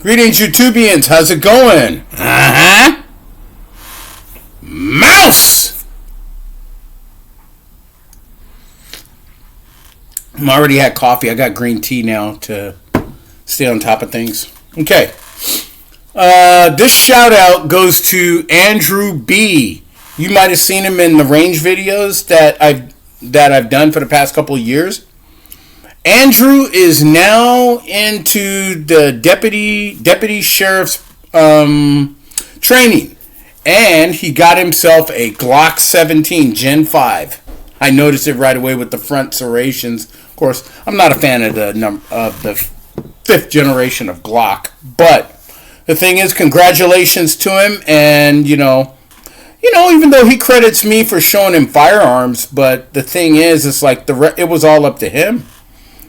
Greetings, YouTubians. How's it going? Mouse! I'm already had coffee. I got green tea now to stay on top of things. Okay. This shout out goes to Andrew B. You might have seen him in the range videos that I've done for the past couple of years. Andrew is now into the deputy sheriff's training, and he got himself a Glock 17 Gen 5. I noticed it right away with the front serrations. Of course, I'm not a fan of the fifth generation of Glock, but the thing is, congratulations to him, and even though he credits me for showing him firearms, but the thing is, it's like it was all up to him.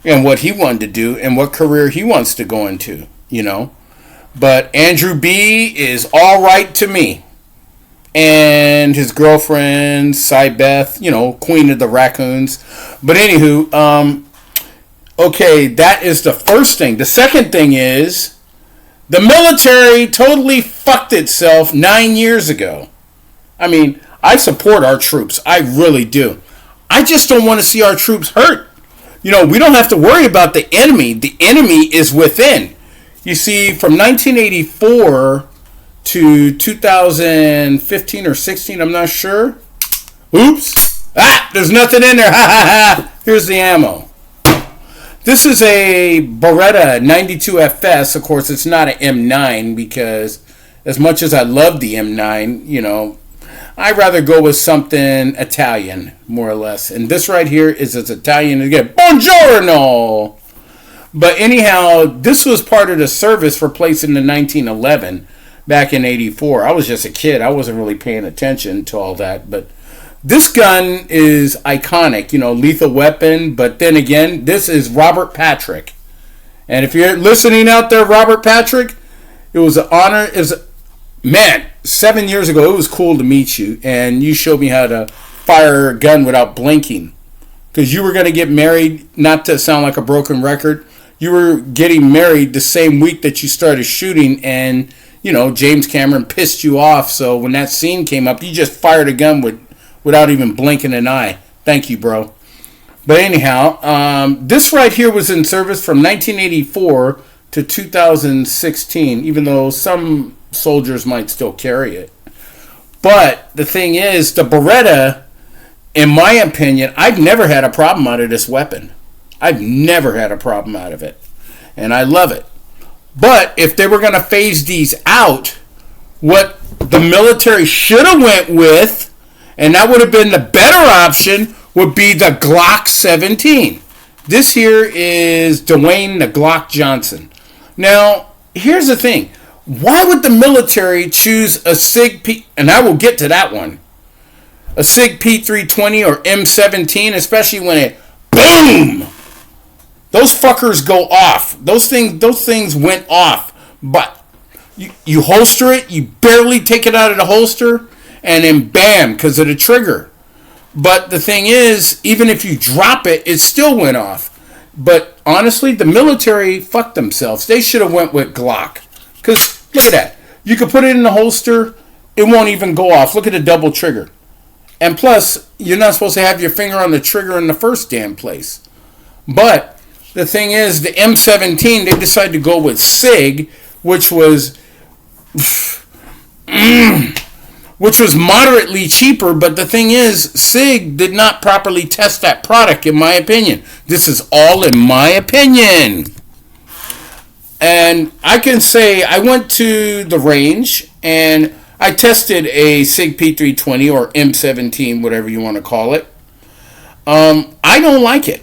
And what he wanted to do and what career he wants to go into, But Andrew B. is all right to me. And his girlfriend, Cy Beth, queen of the raccoons. But anywho, okay, that is the first thing. The second thing is the military totally fucked itself 9 years ago. I mean, I support our troops. I really do. I just don't want to see our troops hurt. We don't have to worry about the enemy. The enemy is within. You see, from 1984 to 2015 or 16, I'm not sure. Oops. There's nothing in there. Ha ha ha. Here's the ammo. This is a Beretta 92 FS. Of course, it's not an M9 because as much as I love the M9, I'd rather go with something Italian, more or less. And this right here is as Italian again. Buongiorno! But anyhow, this was part of the service for placing the 1911 back in 84. I was just a kid. I wasn't really paying attention to all that. But this gun is iconic, lethal weapon. But then again, this is Robert Patrick. And if you're listening out there, Robert Patrick, it was an honor. Man, 7 years ago, it was cool to meet you, and you showed me how to fire a gun without blinking. Because you were going to get married, not to sound like a broken record, you were getting married the same week that you started shooting, and, James Cameron pissed you off, so when that scene came up, you just fired a gun without even blinking an eye. Thank you, bro. But anyhow, this right here was in service from 1984 to 2016, even though some soldiers might still carry it. But the thing is, the Beretta, in my opinion, I've never had a problem out of this weapon. I've never had a problem out of it. And I love it. But if they were going to phase these out, what the military should have went with, and that would have been the better option, would be the Glock 17. This here is Dwayne the Glock Johnson. Now, here's the thing. Why would the military choose a SIG P... And I will get to that one. A SIG P320 or M17, especially when it... Boom! Those fuckers go off. Those things went off. But you holster it, you barely take it out of the holster, and then bam, because of the trigger. But the thing is, even if you drop it, it still went off. But honestly, the military fucked themselves. They should have went with Glock. Because, look at that. You could put it in the holster, it won't even go off. Look at the double trigger. And plus, you're not supposed to have your finger on the trigger in the first damn place. But, the thing is, the M17, they decided to go with SIG, which was moderately cheaper. But the thing is, SIG did not properly test that product, in my opinion. This is all in my opinion. And I can say I went to the range and I tested a SIG P320 or M17, whatever you want to call it. I don't like it.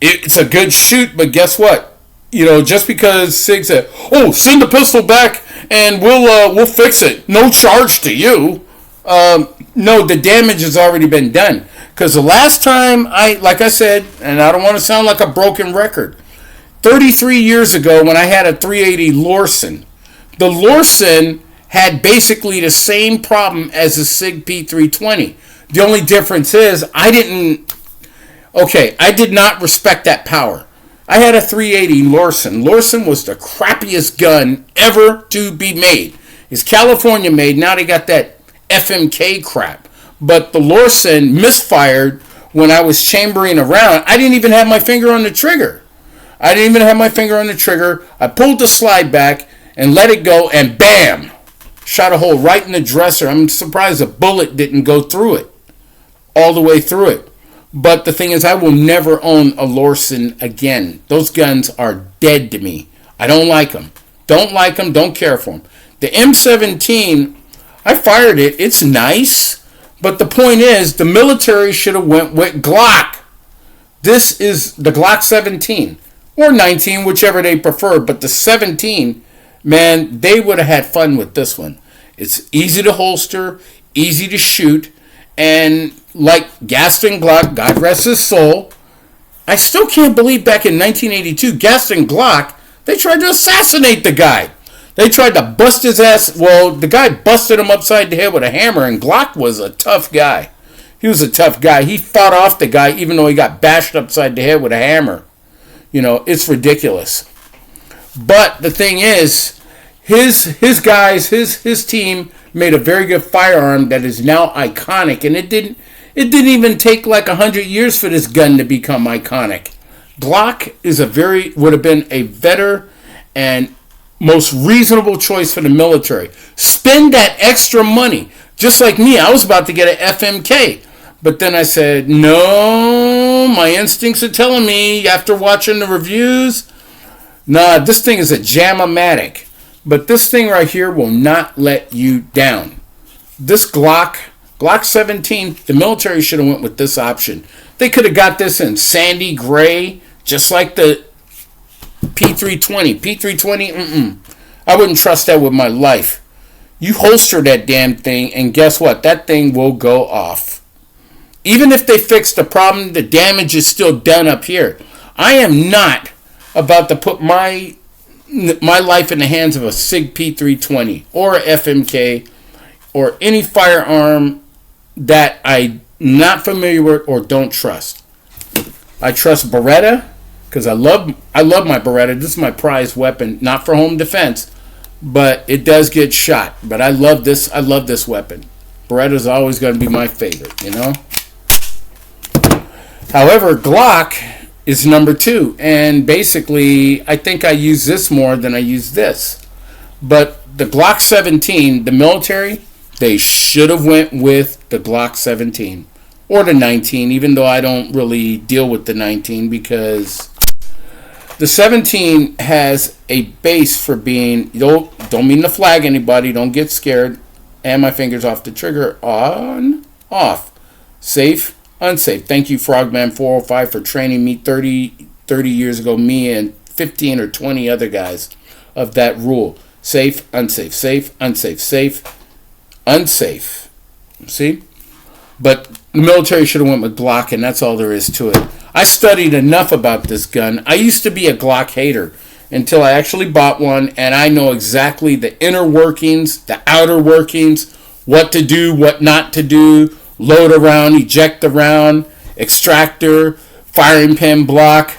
It's a good shoot, but guess what? Just because SIG said, "Oh, send the pistol back and we'll fix it. No charge to you." No, the damage has already been done. Because the last time like I said, and I don't want to sound like a broken record, 33 years ago when I had a 380 Lorsen, the Lorsen had basically the same problem as the SIG P320. The only difference is I did not respect that power. I had a 380 Lorson. Lorson was the crappiest gun ever to be made. It's California made. Now they got that FMK crap. But the Lorson misfired when I was chambering around. I didn't even have my finger on the trigger. I pulled the slide back and let it go, and bam! Shot a hole right in the dresser. I'm surprised a bullet didn't go through it. All the way through it. But the thing is, I will never own a Lorson again. Those guns are dead to me. I don't like them. Don't care for them. The M17, I fired it. It's nice. But the point is, the military should have went with Glock. This is the Glock 17. Or 19, whichever they prefer. But the 17, man, they would have had fun with this one. It's easy to holster, easy to shoot, and like Gaston Glock, God rest his soul, I still can't believe back in 1982, Gaston Glock, they tried to assassinate the guy. They tried to bust his ass. Well, the guy busted him upside the head with a hammer, and Glock was a tough guy. He was a tough guy. He fought off the guy even though he got bashed upside the head with a hammer. You know, it's ridiculous. But the thing is, his guys, his team made a very good firearm that is now iconic, and it didn't even take like 100 years for this gun to become iconic. Glock would have been a better and most reasonable choice for the military. Spend that extra money. Just like me, I was about to get an FMK. But then I said, no, my instincts are telling me after watching the reviews, nah, this thing is a Jam-O-Matic. But this thing right here will not let you down. This Glock 17, the military should have went with this option. They could have got this in sandy gray, just like the p320. P320, I wouldn't trust that with my life. You holster that damn thing, and guess what? That thing will go off. Even if they fix the problem, the damage is still done up here. I am not about to put my life in the hands of a SIG P320 or a FMK or any firearm that I'm not familiar with or don't trust. I trust Beretta because I love my Beretta. This is my prized weapon, not for home defense, but it does get shot. But I love this weapon. Beretta is always going to be my favorite, you know. However, Glock is number 2, and basically I think I use this more than I use this. But the Glock 17, the military, they should have went with the Glock 17 or the 19, even though I don't really deal with the 19 because the 17 has a base for being, don't mean to flag anybody, don't get scared, and my fingers off the trigger, on, off, safe, unsafe. Thank you, Frogman405, for training me 30 years ago, me and 15 or 20 other guys, of that rule. Safe, unsafe, safe, unsafe, safe, unsafe. See? But the military should have went with Glock, and that's all there is to it. I studied enough about this gun. I used to be a Glock hater until I actually bought one, and I know exactly the inner workings, the outer workings, what to do, what not to do, load a round, eject the round, extractor, firing pin block,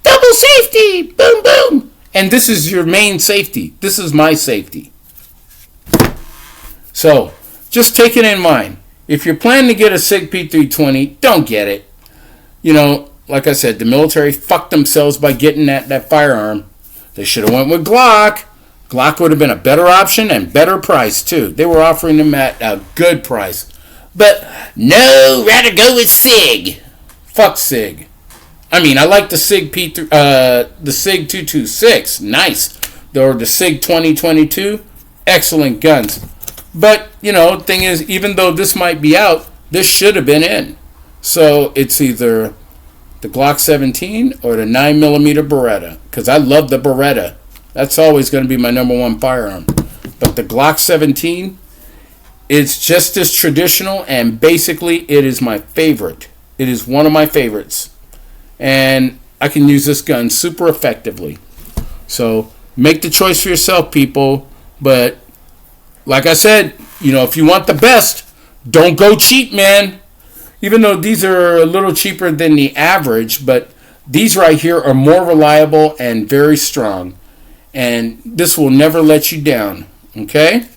double safety, boom, boom. And this is your main safety. This is my safety. So, just take it in mind. If you're planning to get a SIG P320, don't get it. You know, like I said, the military fucked themselves by getting that firearm. They should have went with Glock. Glock would have been a better option and better price, too. They were offering them at a good price. But, no, rather go with SIG. Fuck SIG. I mean, I like the SIG the SIG 226. Nice. Or the SIG 2022. Excellent guns. But, you know, thing is, even though this might be out, this should have been in. So, it's either the Glock 17 or the 9mm Beretta. Because I love the Beretta. That's always going to be my number one firearm. But the Glock 17, it's just as traditional, and basically it is my favorite. It is one of my favorites. And I can use this gun super effectively. So, make the choice for yourself, people. But, like I said, you know, if you want the best, don't go cheap, man. Even though these are a little cheaper than the average, but These right here are more reliable and very strong. And this will never let you down. Okay?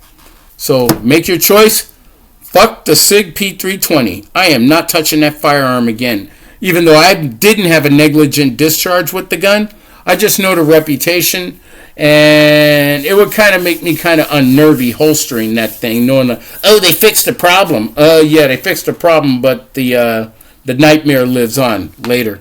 So make your choice. Fuck the SIG P320. I am not touching that firearm again. Even though I didn't have a negligent discharge with the gun, I just know the reputation, and it would kind of make me kind of unnervy holstering that thing, knowing they fixed the problem. Yeah, they fixed the problem, but the nightmare lives on later.